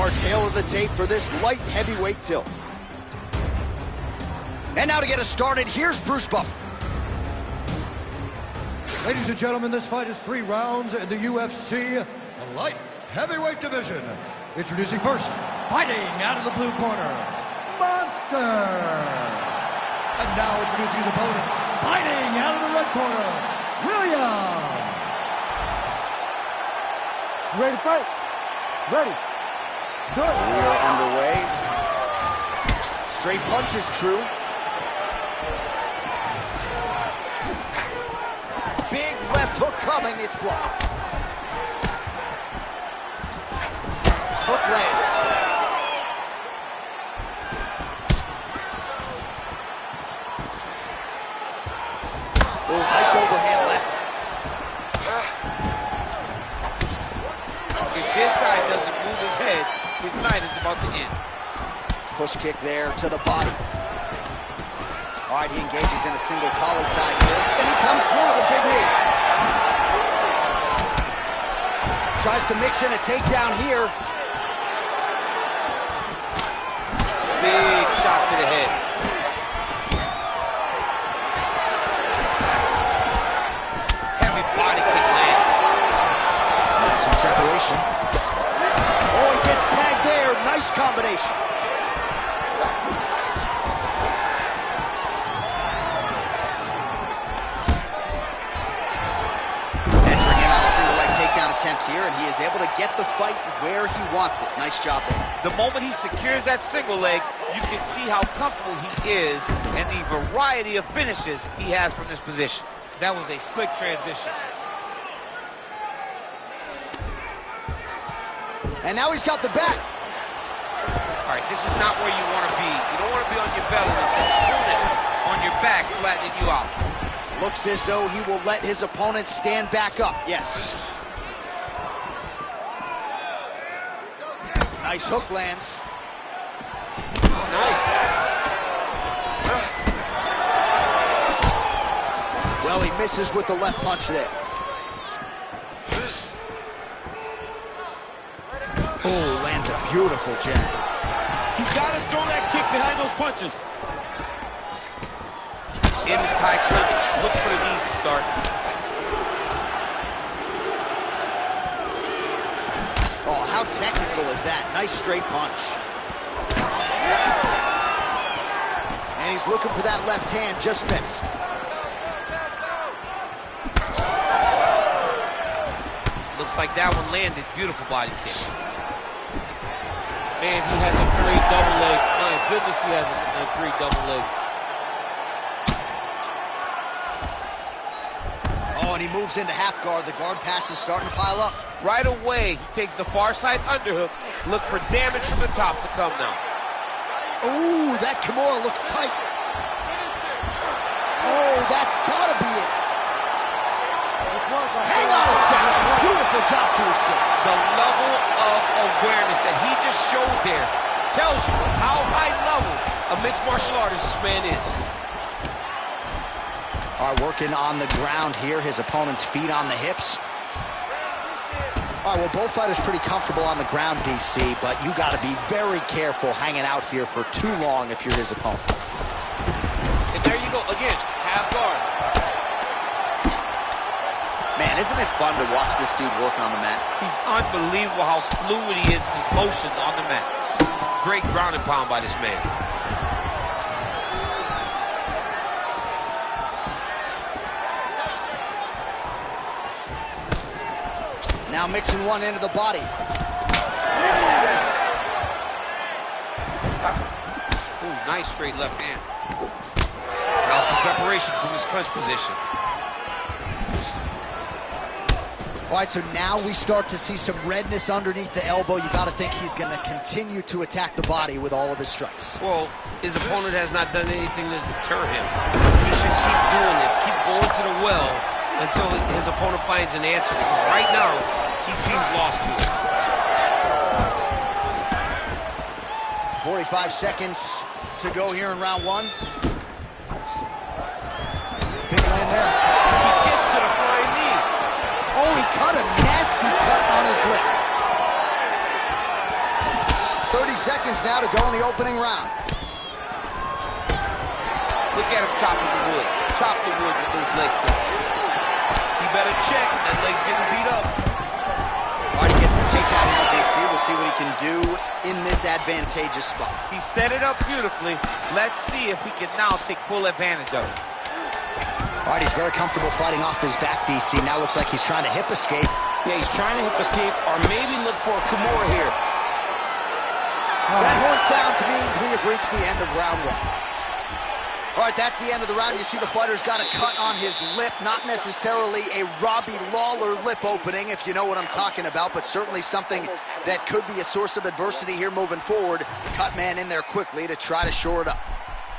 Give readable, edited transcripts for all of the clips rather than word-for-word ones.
Our tail of the tape for this light heavyweight tilt. And now to get us started, here's Bruce Buffer. Ladies and gentlemen, this fight is 3 rounds in the UFC light heavyweight division. Introducing first, fighting out of the blue corner, Monster. And now introducing his opponent, fighting out of the red corner, Williams. You ready to fight? Ready. Let's do it. We are underway. Straight punch is true. Big left hook coming, it's blocked. Hook lands. Oh, nice overhand left. If this guy doesn't move his head, his night is about to end. Push kick there to the body. All right, he engages in a single collar tie here, and he comes through with a big knee. Tries to mix in a takedown here. Big shot to the head. Heavy body kick lands. Some separation. Oh, he gets tagged there. Nice combination. Entering in on a single leg takedown attempt here, and he is able to get the fight where he wants it. Nice job there. The moment he secures that single leg, you can see how comfortable he is and the variety of finishes he has from this position. That was a slick transition. And now he's got the back. All right, this is not where you want to be. You don't want to be on your belly with your opponent on your back, flattening you out. Looks as though he will let his opponent stand back up. Yes. Nice hook lands. Nice. Well, he misses with the left punch there. Oh, lands a beautiful jab. He's got to throw that kick behind those punches. In the tight clinch, look for the knees to start. Oh, how technical is that? Nice straight punch. And he's looking for that left hand, just missed. Looks like that one landed. Beautiful body kick. Man, he has a great double leg. My goodness, he has a great double leg. Oh, and he moves into half guard. The guard pass is starting to pile up. Right away, he takes the far side underhook. Look for damage from the top to come now. Ooh, that Kimura looks tight. Oh, that's gotta be it. Hang on a second. Beautiful job to escape. The level of awareness that he just showed there tells you how high level a mixed martial artist this man is. All right, working on the ground here. His opponent's feet on the hips. All right, well, both fighters pretty comfortable on the ground, DC, but you got to be very careful hanging out here for too long if you're his opponent. And there you go, again, half guard. Man, isn't it fun to watch this dude work on the mat? He's unbelievable how fluid he is in his motions on the mat. Great ground and pound by this man. Now mixing one into the body. Ooh, nice straight left hand. Now some separation from his clinch position. All right, so now we start to see some redness underneath the elbow. You got to think he's going to continue to attack the body with all of his strikes. Well, his opponent has not done anything to deter him. He should keep doing this, keep going to the well until his opponent finds an answer. Because right now, he seems lost to it. 45 seconds to go here in round one. Big land there. He gets to the flying knee. Oh, he cut a nasty cut on his lip. seconds now to go in the opening round. Look at him chopping the wood. Chop the wood with those leg kicks. He better check. That leg's getting beat up. All right, he gets the takedown now, DC. We'll see what he can do in this advantageous spot. He set it up beautifully. Let's see if he can now take full advantage of it. All right, he's very comfortable fighting off his back, DC. Now looks like he's trying to hip escape. Yeah, he's trying to hip escape or maybe look for a Kimura here. That horn sound means we have reached the end of round one. All right, that's the end of the round. You see the fighter's got a cut on his lip. Not necessarily a Robbie Lawler lip opening, if you know what I'm talking about, but certainly something that could be a source of adversity here moving forward. Cut man in there quickly to try to shore it up.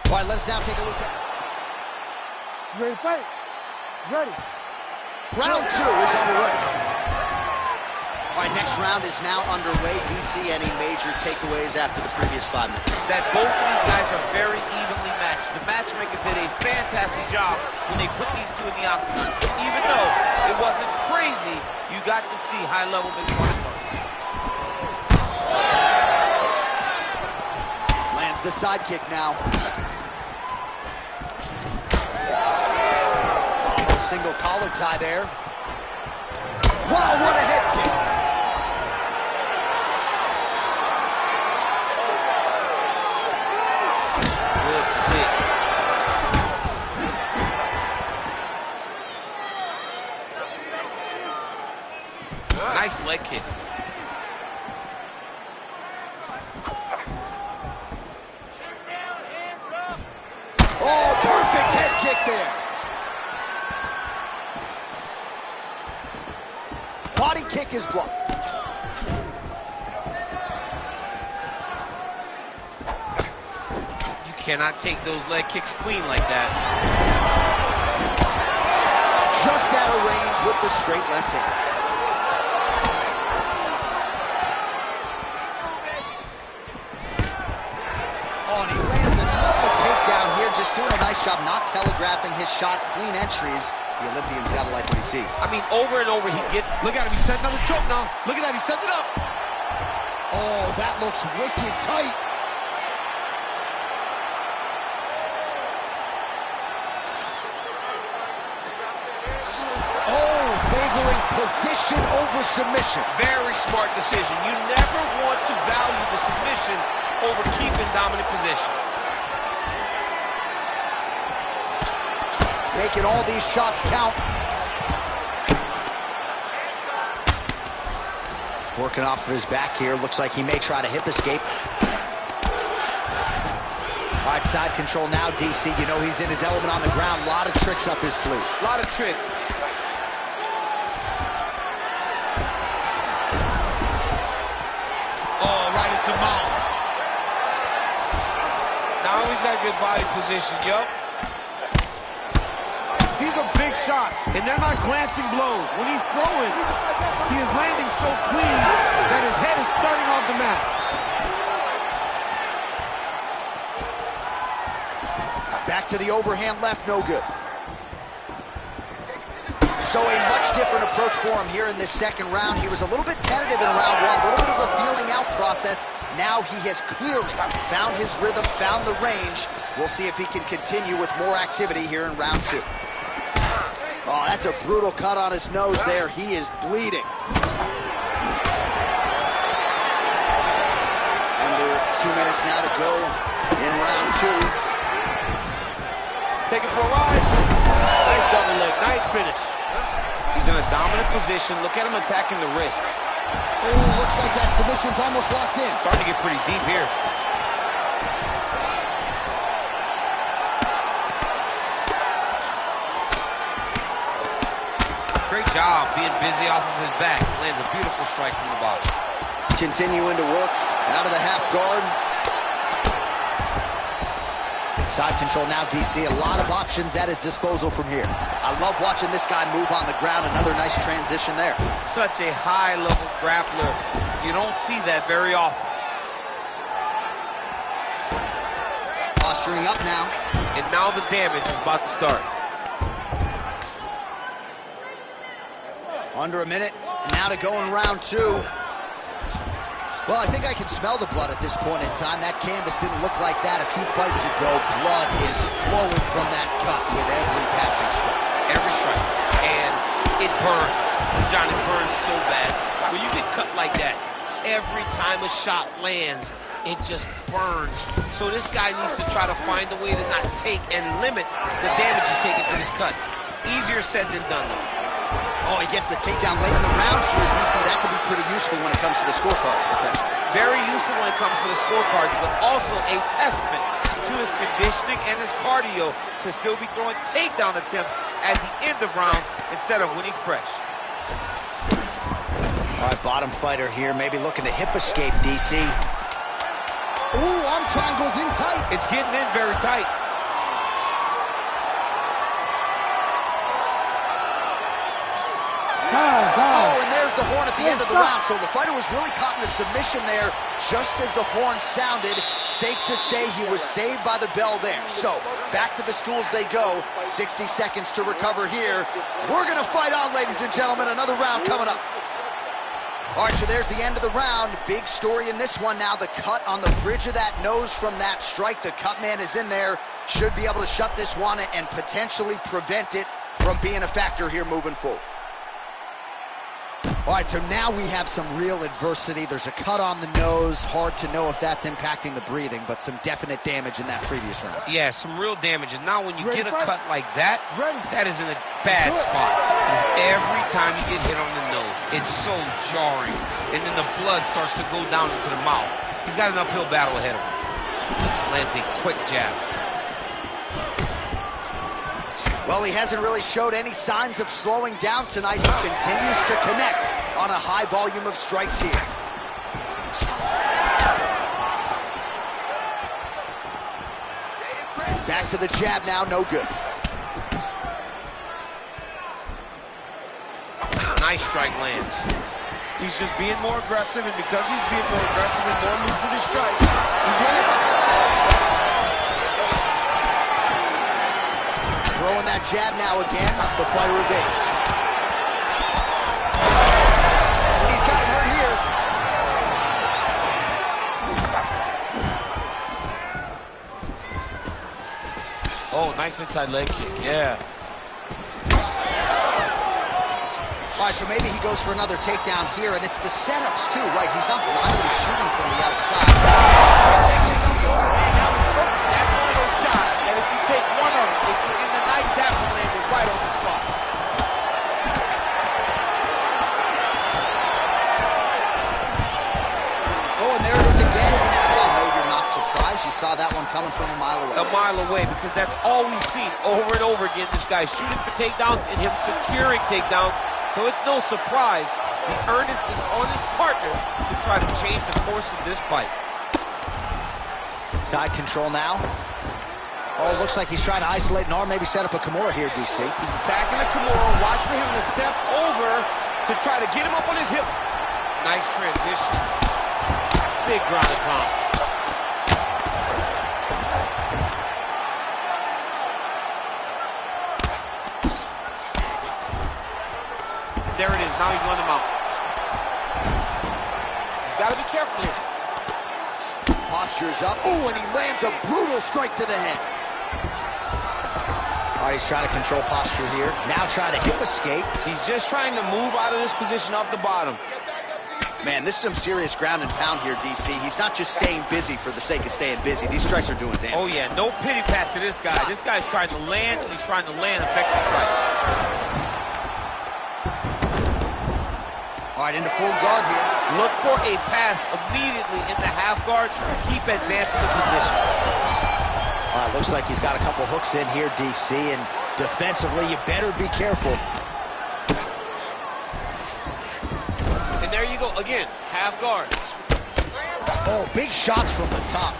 All right, let's now take a look at... You ready to fight? Ready. Round two is underway. All right, next round is now underway. DC, any major takeaways after the previous 5 minutes? That both of these guys are very evenly matched. The matchmakers did a fantastic job when they put these two in the octagon. So even though it wasn't crazy, you got to see high-level mixed martial arts. Lands the sidekick now. Single collar tie there. Wow, what a head kick. Good split. Nice leg kick. Oh, perfect head kick there. Body kick is blocked. You cannot take those leg kicks clean like that. Just out of range with the straight left hand. Oh, and he lands another takedown here, just doing a nice job not telegraphing his shot. Clean entries. The Olympian's got to like what he sees. I mean, over and over he gets... Look at him, he's setting up the choke now. Look at that, he set it up. Oh, that looks wicked tight. Oh, favoring position over submission. Very smart decision. You never want to value the submission over keeping dominant position. Making all these shots count. Working off of his back here. Looks like he may try to hip escape. All right, side control now, DC. You know he's in his element on the ground. A lot of tricks up his sleeve. A lot of tricks. Oh, right into mount. Now he's got good body position, yup. These are big shots, and they're not glancing blows. When he's throwing, he is landing so clean that his head is starting off the mat. Back to the overhand left, no good. So a much different approach for him here in this second round. He was a little bit tentative in round one, a little bit of a feeling out process. Now he has clearly found his rhythm, found the range. We'll see if he can continue with more activity here in round two. Oh, that's a brutal cut on his nose there. He is bleeding. Under 2 minutes now to go in round two. Take it for a ride. Nice double leg, nice finish. He's in a dominant position. Look at him attacking the wrist. Oh, looks like that submission's almost locked in. Starting to get pretty deep here. Great job being busy off of his back. Lands a beautiful strike from the box. Continuing to work out of the half guard. Side control now, DC. A lot of options at his disposal from here. I love watching this guy move on the ground. Another nice transition there. Such a high-level grappler. You don't see that very often. Posturing up now. And now the damage is about to start. Under a minute. And now to go in round two. Well, I think I can smell the blood at this point in time. That canvas didn't look like that a few fights ago. Blood is flowing from that cut with every passing strike. Every strike. And it burns. John, it burns so bad. When you get cut like that, every time a shot lands, it just burns. So this guy needs to try to find a way to not take and limit the damage he's taking from this cut. Easier said than done, though. Oh, he gets the takedown late in the round here, DC. That could be pretty useful when it comes to the scorecards, potentially. Very useful when it comes to the scorecards, but also a testament to his conditioning and his cardio to still be throwing takedown attempts at the end of rounds instead of winning fresh. All right, bottom fighter here, maybe looking to hip escape, DC. Ooh, arm triangles in tight. It's getting in very tight. Oh, and there's the horn at the end of the round. So the fighter was really caught in a submission there just as the horn sounded. Safe to say he was saved by the bell there. So back to the stools they go. 60 seconds to recover here. We're going to fight on, ladies and gentlemen. Another round coming up. All right, so there's the end of the round. Big story in this one now. The cut on the bridge of that nose from that strike. The cut man is in there. Should be able to shut this one and potentially prevent it from being a factor here moving forward. All right, so now we have some real adversity. There's a cut on the nose. Hard to know if that's impacting the breathing, but some definite damage in that previous round. Yeah, some real damage. And now when you get a cut like that, that is in a bad spot. Because every time you get hit on the nose, it's so jarring. And then the blood starts to go down into the mouth. He's got an uphill battle ahead of him. Lands a quick jab. Well, he hasn't really showed any signs of slowing down tonight. He continues to connect on a high volume of strikes here. Back to the jab now, no good. Nice strike lands. He's just being more aggressive, and because he's being more aggressive and more loose with his strikes, he's winning. Throwing that jab now again, the fighter evades. He's got hurt here. Oh, nice inside leg kick, yeah. All right, so maybe he goes for another takedown here, and it's the setups too, right? He's not blindly shooting from the outside. That's one of those shots, and if you take one of them, if you end the night, that one landed right on the spot. Oh, and there it is again, DC. I know you're not surprised. You saw that one coming from a mile away. A mile away, because that's all we've seen over and over again. This guy shooting for takedowns and him securing takedowns. So it's no surprise the earnest is on his partner to try to change the course of this fight. Side control now. Oh, looks like he's trying to isolate an arm, maybe set up a Kimura here, DC. He's attacking the Kimura. Watch for him to step over to try to get him up on his hip. Nice transition. Big ground and pound. There it is. Now he's on the mount. He's got to be careful here. Posture's up. Oh, and he lands a brutal strike to the head. All right, he's trying to control posture here. Now trying to hip escape. He's just trying to move out of this position off the bottom. Man, this is some serious ground and pound here, DC. He's not just staying busy for the sake of staying busy. These strikes are doing damage. Oh, yeah. No pity pat to this guy. This guy's trying to land, and he's trying to land effective strikes. All right, into full guard here. Look for a pass immediately in the half guard. Keep advancing the position. All right, looks like he's got a couple hooks in here, DC, and defensively, you better be careful. And there you go, again, half guard. Oh, big shots from the top.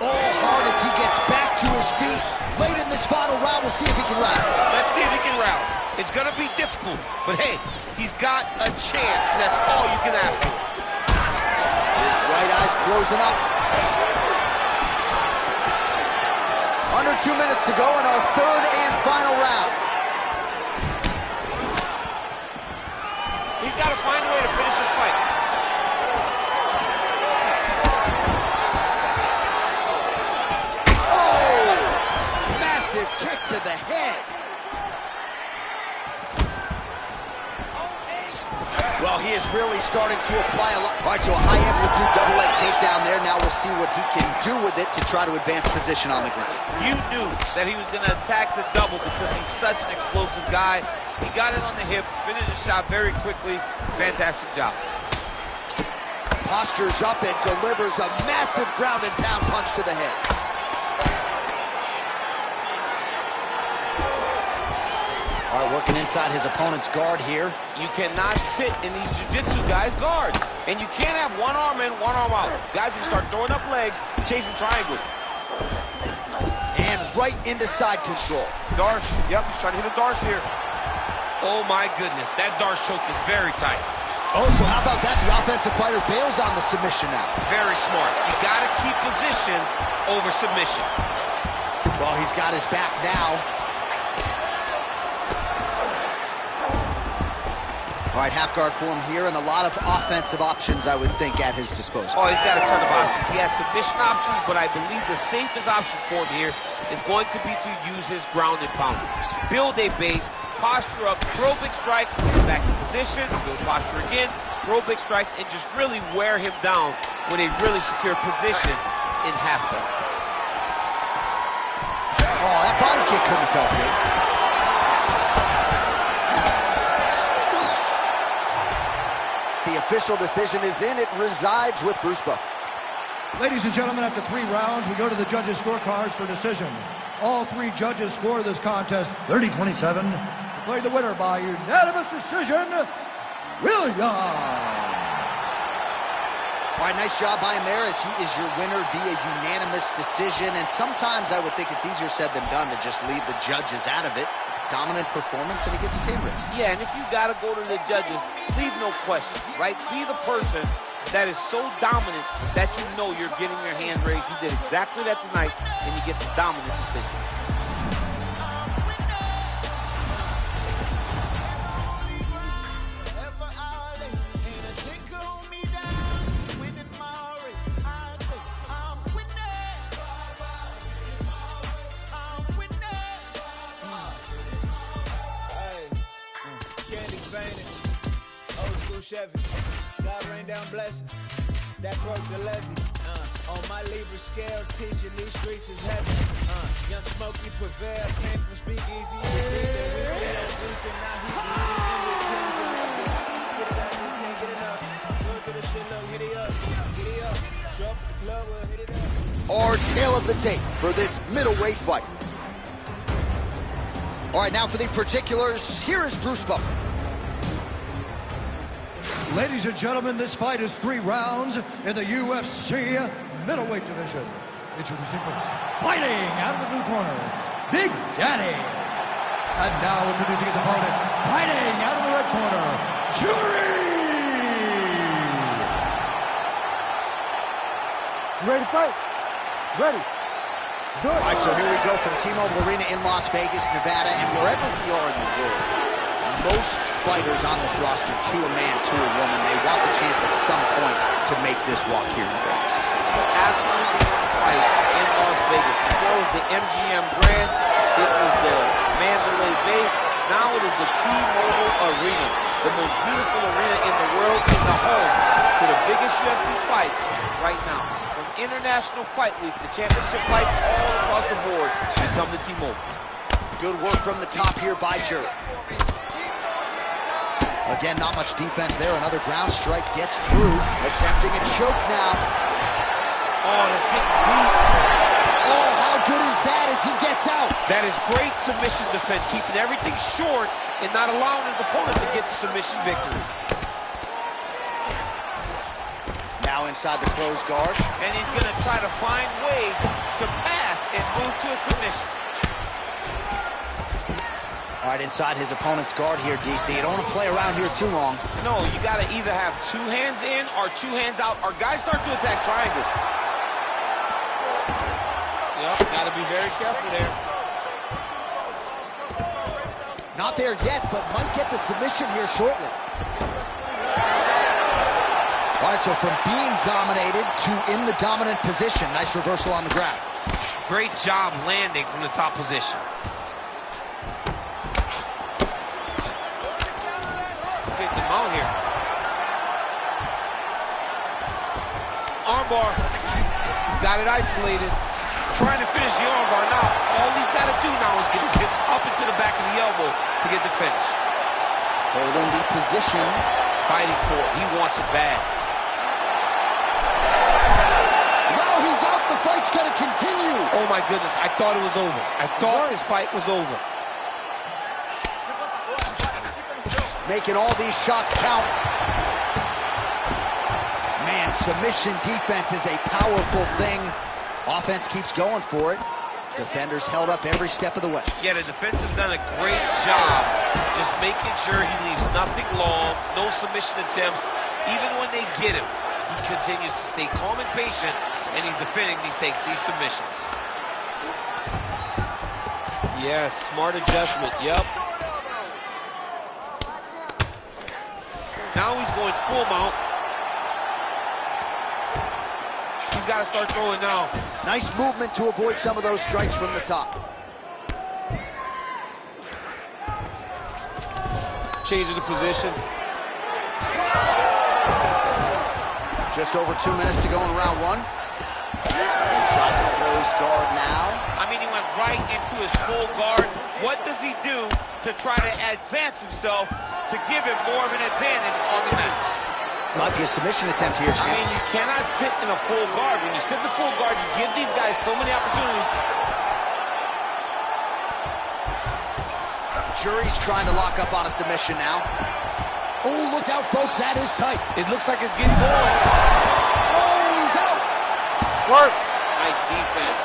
All hard as he gets back to his feet. Late in this final round, we'll see if he can rally. Let's see if he can rally. It's going to be difficult, but hey, he's got a chance, and that's all you can ask for. His right eye's closing up. Under 2 minutes to go in our third and final round. He's got to find a way to finish this fight. He is really starting to apply a lot. All right, so a high-amplitude double-leg takedown there. Now we'll see what he can do with it to try to advance position on the ground. You knew that he was going to attack the double because he's such an explosive guy. He got it on the hips, finished the shot very quickly. Fantastic job. Postures up and delivers a massive ground and pound punch to the head. All right, working inside his opponent's guard here. You cannot sit in these jiu-jitsu guys' guard. And you can't have one arm in, one arm out. Guys can start throwing up legs, chasing triangles. And right into side control. Darce, yep, he's trying to hit a Darce here. Oh my goodness, that Darce choke is very tight. Oh, so how about that? The offensive fighter bails on the submission now. Very smart. You gotta keep position over submission. Well, he's got his back now. All right, half guard form here, and a lot of offensive options, I would think, at his disposal. Oh, he's got a ton of options. He has submission options, but I believe the safest option for him here is going to be to use his ground and pound. Build a base, posture up, throw big strikes, get back in position, build posture again, throw big strikes, and just really wear him down with a really secure position in half guard. Oh, that body kick couldn't have felt good. The official decision is in. It resides with Bruce Buffer. Ladies and gentlemen, after 3 rounds, we go to the judges' scorecards for decision. All 3 judges score this contest 30-27. Declared the winner by unanimous decision, Williams. All right, nice job by him there, as he is your winner via unanimous decision. And sometimes I would think it's easier said than done to just leave the judges out of it. Dominant performance, and he gets his hand raised. Yeah, and if you got to go to the judges, leave no question, right? Be the person that is so dominant that you know you're getting your hand raised. He did exactly that tonight, and he gets a dominant decision. Chevy, God rain down blessings, that broke the levee. On my Libra scales, teaching these streets is heavy. Young Smokey prevail, came from Speakeasy. Now he sit down, just can't get enough. Go to the shit, look, hit it up, show up at the club, we'll hit it up. Our tale of the tape for this middleweight fight. All right, now for the particulars, here is Bruce Buffer. Ladies and gentlemen, this fight is 3 rounds in the UFC middleweight division. Introducing first, fighting out of the blue corner, Big Daddy. And now introducing his opponent, fighting out of the red corner, Jury. Ready to fight? Ready. Do it. All right, so here we go from T-Mobile Arena in Las Vegas, Nevada, and wherever we are in the world, most fighters on this roster, to a man, to a woman, they want the chance at some point to make this walk here in Vegas. Absolutely fight in Las Vegas. Before it was the MGM Grand, it was the Mandalay Bay. Now it is the T-Mobile Arena, the most beautiful arena in the world, in the home to the biggest UFC fights right now. From International Fight Week to championship fights all across the board, you come to T-Mobile. Good work from the top here by Jury. Again, not much defense there. Another ground strike gets through. Attempting a choke now. Oh, that's getting deep. Oh, how good is that as he gets out? That is great submission defense, keeping everything short and not allowing his opponent to get the submission victory. Now inside the closed guard. And he's going to try to find ways to pass and move to a submission. All right, inside his opponent's guard here, DC. You don't want to play around here too long. No, you got to either have 2 hands in or 2 hands out, or guys start to attack triangles. Yep, got to be very careful there. Not there yet, but might get the submission here shortly. All right, so from being dominated to in the dominant position. Nice reversal on the ground. Great job landing from the top position. Getting him out here. armbar. He's got it isolated. Trying to finish the armbar. Now, all he's got to do now is get his hip up into the back of the elbow to get the finish. Holding the position. Fighting for it. He wants it bad. No, he's out. The fight's going to continue. Oh, my goodness. I thought it was over. I thought this fight was over. Making all these shots count. Man, submission defense is a powerful thing. Offense keeps going for it. Defenders held up every step of the way. Yeah, the defense has done a great job just making sure he leaves nothing long, no submission attempts. Even when they get him, he continues to stay calm and patient, and he's defending these submissions. Yes, smart adjustment. Yep. Now he's going full mount. He's got to start throwing now. Nice movement to avoid some of those strikes from the top. Changing the position. Just over 2 minutes to go in round one. Inside the closed guard now. I mean, he went right into his full guard. What does he do to try to advance himself to give him more of an advantage on the mat? Might be a submission attempt here, champ. I mean, you cannot sit in a full guard. When you sit in the full guard, you give these guys so many opportunities. Jury's trying to lock up on a submission now. Oh, look out, folks. That is tight. It looks like it's getting going. Oh, he's out. Work. Nice defense.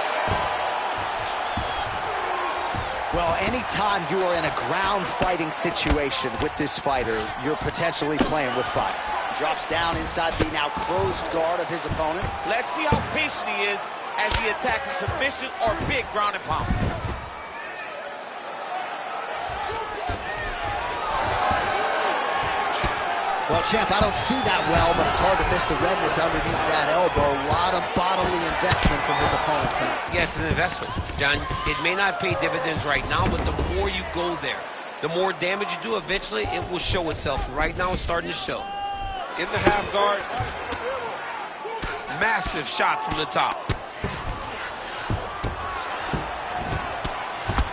Well, anytime you are in a ground fighting situation with this fighter, you're potentially playing with fire. Drops down inside the now closed guard of his opponent. Let's see how patient he is as he attacks a submission or big ground and pound. Well, champ, I don't see that well, but it's hard to miss the redness underneath that elbow. A lot of bodily investment from his opponent tonight. Yeah, it's an investment, John. It may not pay dividends right now, but the more you go there, the more damage you do, eventually it will show itself. Right now, it's starting to show. In the half guard. Massive shot from the top.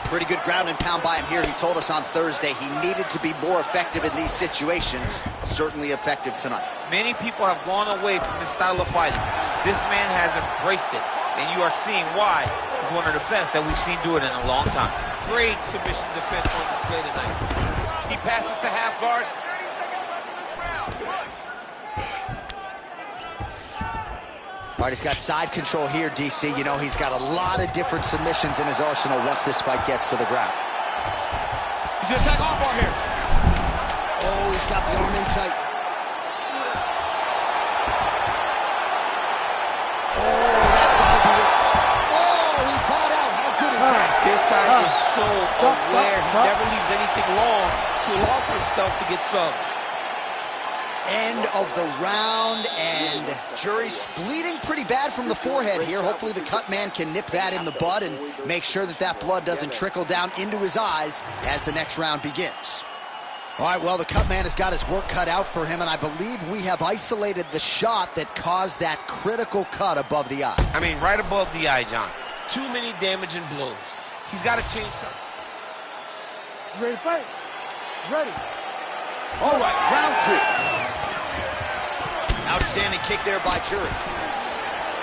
Pretty good ground and pound by him here. He told us on Thursday he needed to be more effective in these situations. Certainly effective tonight. Many people have gone away from this style of fighting. This man has embraced it, and you are seeing why he's one of the best that we've seen do it in a long time. Great submission defense on display tonight. He passes to half guard. All right, he's got side control here, DC. You know, he's got a lot of different submissions in his arsenal once this fight gets to the ground. He's going to attack armbar here. Oh, he's got the arm in tight. Oh, that's got to be it. Oh, he got out. How good is that? This guy is so aware. He never leaves anything long to allow for himself to get subbed. End of the round, and Jury's bleeding pretty bad from the forehead here. Hopefully the cut man can nip that in the bud and make sure that that blood doesn't trickle down into his eyes as the next round begins. All right, well, the cut man has got his work cut out for him, and I believe we have isolated the shot that caused that critical cut above the eye. I mean, right above the eye, John. Too many damaging blows. He's got to change something. You ready to fight? Ready. All right, round two. Outstanding kick there by Jury.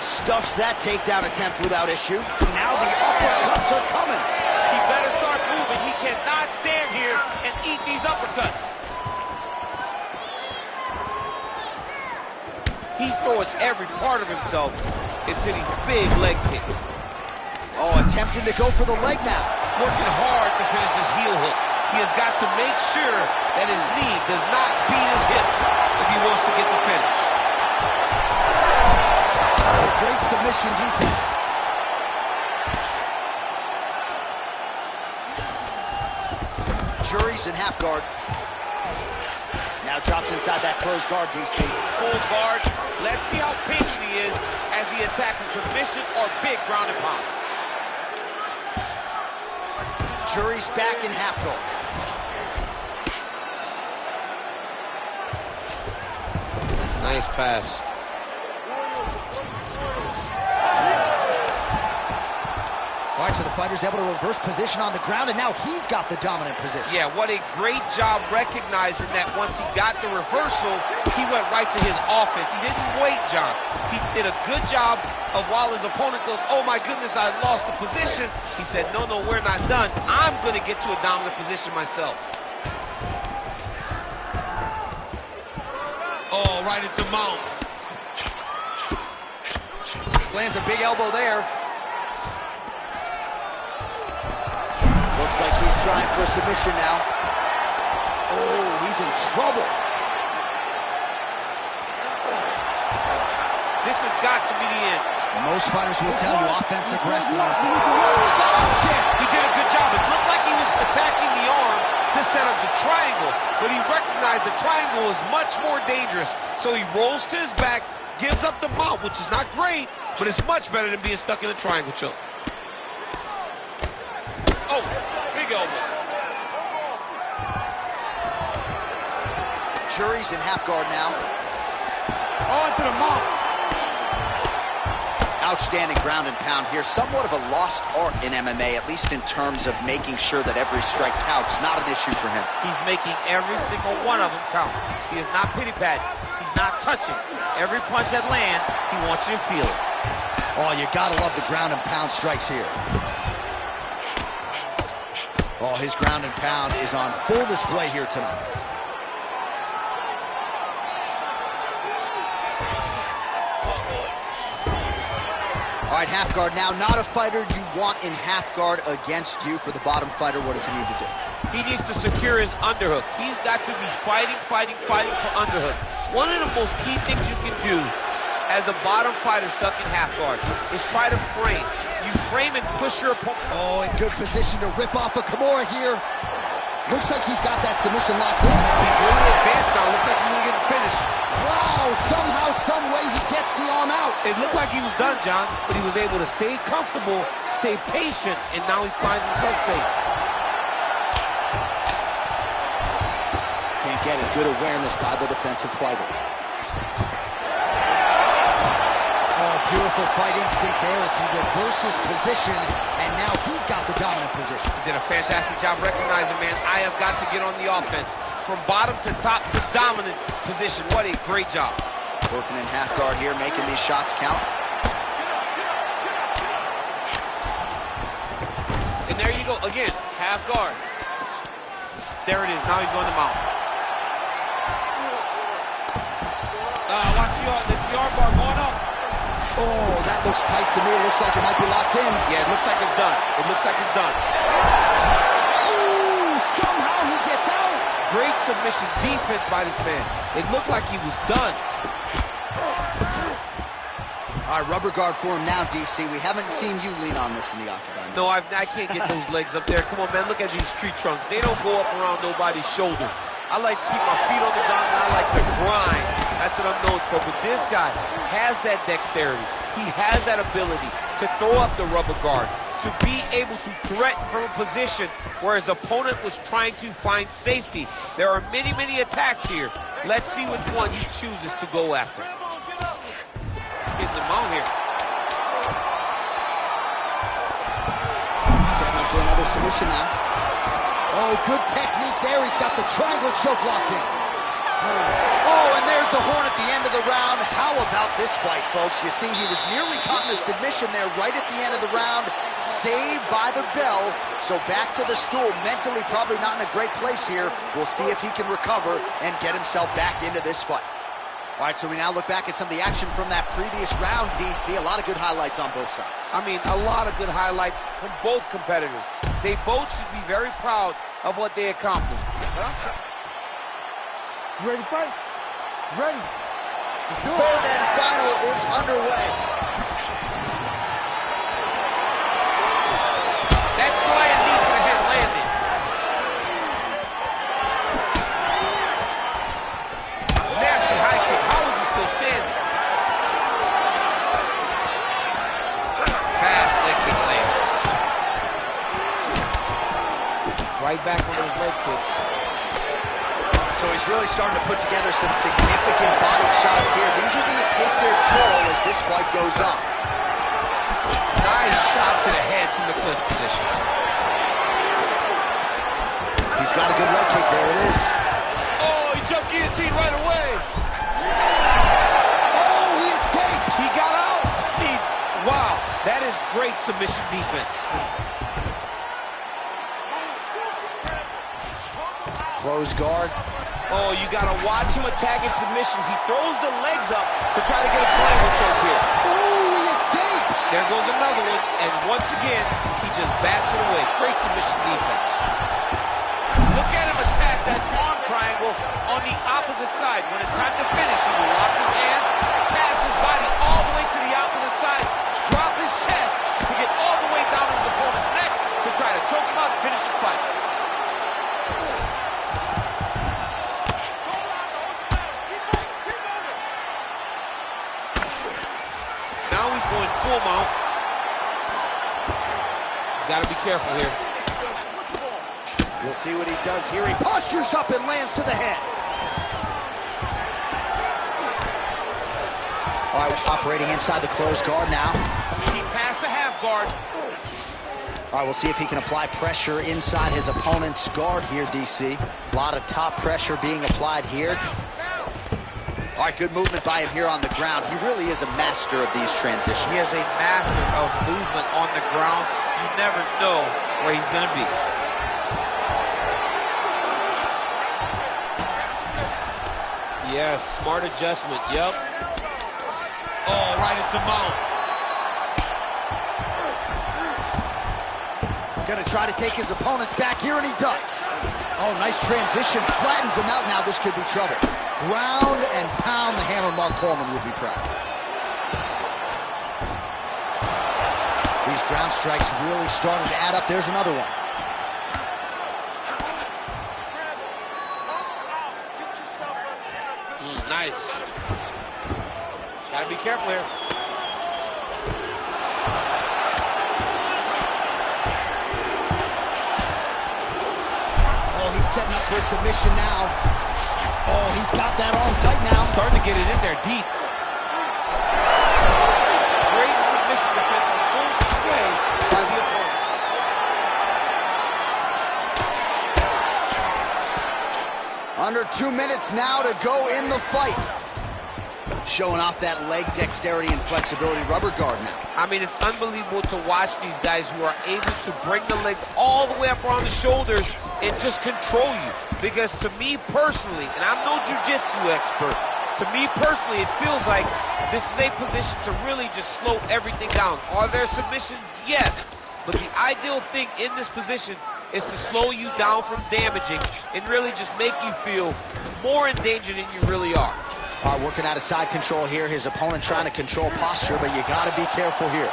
Stuffs that takedown attempt without issue. Now the uppercuts are coming. He better start moving. He cannot stand here and eat these uppercuts. He's throwing every part of himself into these big leg kicks. Oh, attempting to go for the leg now. Working hard to finish this heel hook. He has got to make sure that his knee does not beat his hips if he wants to get the finish. Oh, great submission defense. Jury's in half guard. Now drops inside that closed guard, DC. Full guard. Let's see how patient he is as he attacks a submission or big ground and pound. Jury's back in half guard. Nice pass. So the fighter's able to reverse position on the ground, and now he's got the dominant position. Yeah, what a great job recognizing that once he got the reversal, he went right to his offense. He didn't wait, John. He did a good job of while his opponent goes, oh my goodness, I lost the position. He said, no, we're not done. I'm going to get to a dominant position myself. Oh, right into mount. Lands a big elbow there. Looks like he's trying for a submission now. Oh, he's in trouble. This has got to be the end. Most fighters will tell you offensive wrestling is the... Oh, he got up, champ. He did a good job. It looked like he was attacking the arm to set up the triangle, but he recognized the triangle is much more dangerous. So he rolls to his back, gives up the mount, which is not great, but it's much better than being stuck in a triangle choke. Oh, big elbow. Jury's in half guard now. On to the mount. Outstanding ground and pound here. Somewhat of a lost art in MMA, at least in terms of making sure that every strike counts. Not an issue for him. He's making every single one of them count. He is not pity-patting. He's not touching. Every punch that lands, he wants you to feel it. Oh, you gotta love the ground and pound strikes here. Oh, his ground and pound is on full display here tonight. All right, half guard now. Not a fighter you want in half guard against you. For the bottom fighter, what does he need to do? He needs to secure his underhook. He's got to be fighting for underhook. One of the most key things you can do as a bottom fighter stuck in half guard is try to frame. You frame and push your opponent. Oh, in good position to rip off a Kimura here. Looks like he's got that submission locked in. He's really advanced now. Looks like he's going to get finished. Wow, somehow, some way he gets the arm out. It looked like he was done, John, but he was able to stay comfortable, stay patient, and now he finds himself safe. Can't get it. Good awareness by the defensive fighter. Oh, beautiful fight instinct there as he reverses position, and now he's got the dominant position. He did a fantastic job recognizing, man, I have got to get on the offense. From bottom to top to dominant position. What a great job. Working in half guard here, making these shots count. And there you go, again, half guard. There it is, now he's going to mount. Watch this arm bar going up. Oh, that looks tight to me. It looks like it might be locked in. Yeah, it looks like it's done. It looks like it's done. Ooh, somehow he gets out. Great submission defense by this man. It looked like he was done. All right, rubber guard for him now, DC. We haven't seen you lean on this in the octagon. No, I can't get those legs up there. Come on, man, look at these tree trunks. They don't go up around nobody's shoulders. I like to keep my feet on the ground, and I like to grind. That's what I'm known for. But this guy has that dexterity. He has that ability to throw up the rubber guard, to be able to threaten from a position where his opponent was trying to find safety. There are many, many attacks here. Let's see which one he chooses to go after. Getting him out here. Setting up for another submission now. Oh, good technique there. He's got the triangle choke locked in. Oh, and there's the horn at the end of the round. How about this fight, folks? You see, he was nearly caught in a submission there right at the end of the round. Saved by the bell. So back to the stool. Mentally probably not in a great place here. We'll see if he can recover and get himself back into this fight. All right, so we now look back at some of the action from that previous round, DC. A lot of good highlights on both sides. I mean, a lot of good highlights from both competitors. They both should be very proud of what they accomplished. You ready to fight? Ready. Third and final is underway. That flying knee to the head landed. Nasty high kick. How is he still standing? Fast leg kick lands. Right back on those leg kicks. So he's really starting to put together some significant body shots here. These are going to take their toll as this fight goes on. Nice shot to the head from the clinch. submission defense. Close guard. Oh, you got to watch him attacking submissions. He throws the legs up to try to get a triangle choke here. Oh, he escapes. There goes another one, and once again, he just bats it away. Great submission defense. Look at him attack that arm triangle on the opposite side. When it's time to finish, he will lock his hands, pass his body all the way to the opposite side, drop his chest to get all the way down to his opponent's neck to try to choke him out and finish the fight. Now he's going full mount. He's got to be careful here. We'll see what he does here. He postures up and lands to the head. All right, operating inside the closed guard now. He passed the half guard. All right, we'll see if he can apply pressure inside his opponent's guard here, DC. A lot of top pressure being applied here. All right, good movement by him here on the ground. He really is a master of these transitions. He is a master of movement on the ground. You never know where he's going to be. Yes, smart adjustment, yep. Oh, right into mount. Gonna try to take his opponents back here, and he does. Oh, nice transition, flattens him out. Now this could be trouble. Ground and pound, the hammer. Mark Coleman would be proud. These ground strikes really starting to add up. There's another one. Nice. Gotta be careful here. Oh, he's setting up for a submission now. Oh, he's got that arm tight now. Starting to get it in there deep. Great submission defense in full sway by the opponent. Under 2 minutes now to go in the fight. Showing off that leg dexterity and flexibility. Rubber guard now. I mean, it's unbelievable to watch these guys who are able to bring the legs all the way up around the shoulders and just control you. Because to me personally, and I'm no jiu-jitsu expert, to me personally, it feels like this is a position to really just slow everything down. Are there submissions? Yes. But the ideal thing in this position is to slow you down from damaging and really just make you feel more in danger than you really are. All right, working out of side control here. His opponent trying to control posture, but you got to be careful here.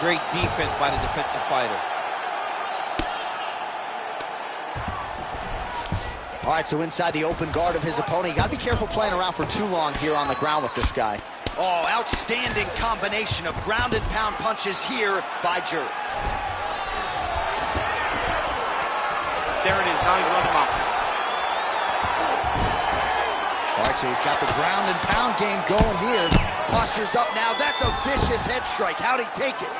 Great defense by the defensive fighter. All right, so inside the open guard of his opponent. You got to be careful playing around for too long here on the ground with this guy. Oh, outstanding combination of ground and pound punches here by Jury. There it is. Now he's running him out. All right, so he's got the ground and pound game going here. Posture's up now. That's a vicious head strike. How'd he take it?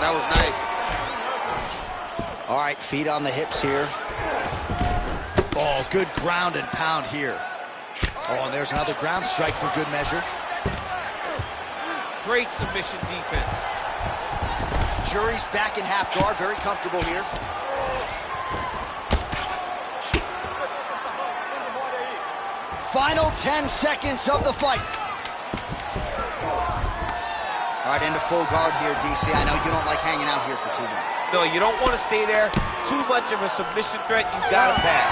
That was nice. All right, feet on the hips here. Oh, good ground and pound here. Oh, and there's another ground strike for good measure. Great submission defense. Jury's back in half guard, very comfortable here. Final 10 seconds of the fight. All right, into full guard here, DC. I know you don't like hanging out here for too long. No, you don't want to stay there. Too much of a submission threat. You got to pass.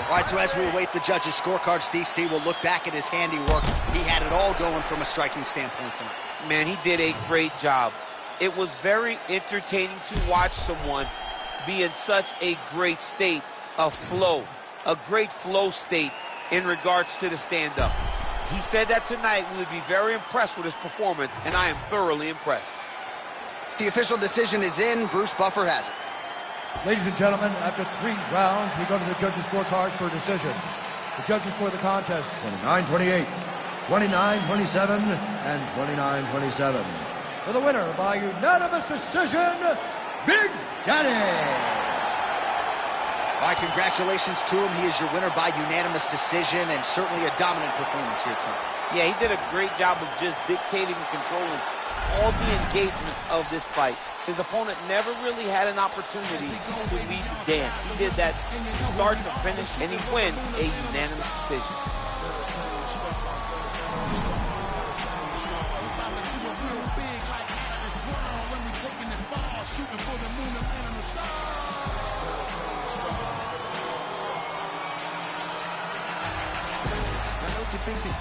All right, so as we await the judges' scorecards, DC will look back at his handiwork. He had it all going from a striking standpoint tonight. Man, he did a great job. It was very entertaining to watch someone be in such a great state of flow, a great flow state in regards to the stand-up. He said that tonight we would be very impressed with his performance, and I am thoroughly impressed. The official decision is in. Bruce Buffer has it. Ladies and gentlemen, after 3 rounds, we go to the judges' scorecards for a decision. The judges score the contest 29-28, 29-27, and 29-27. For the winner by unanimous decision, Big Daddy. All right, congratulations to him. He is your winner by unanimous decision, and certainly a dominant performance here tonight. Yeah, he did a great job of just dictating and controlling all the engagements of this fight. His opponent never really had an opportunity to lead the dance. He did that start to finish, and he wins a unanimous decision. You think this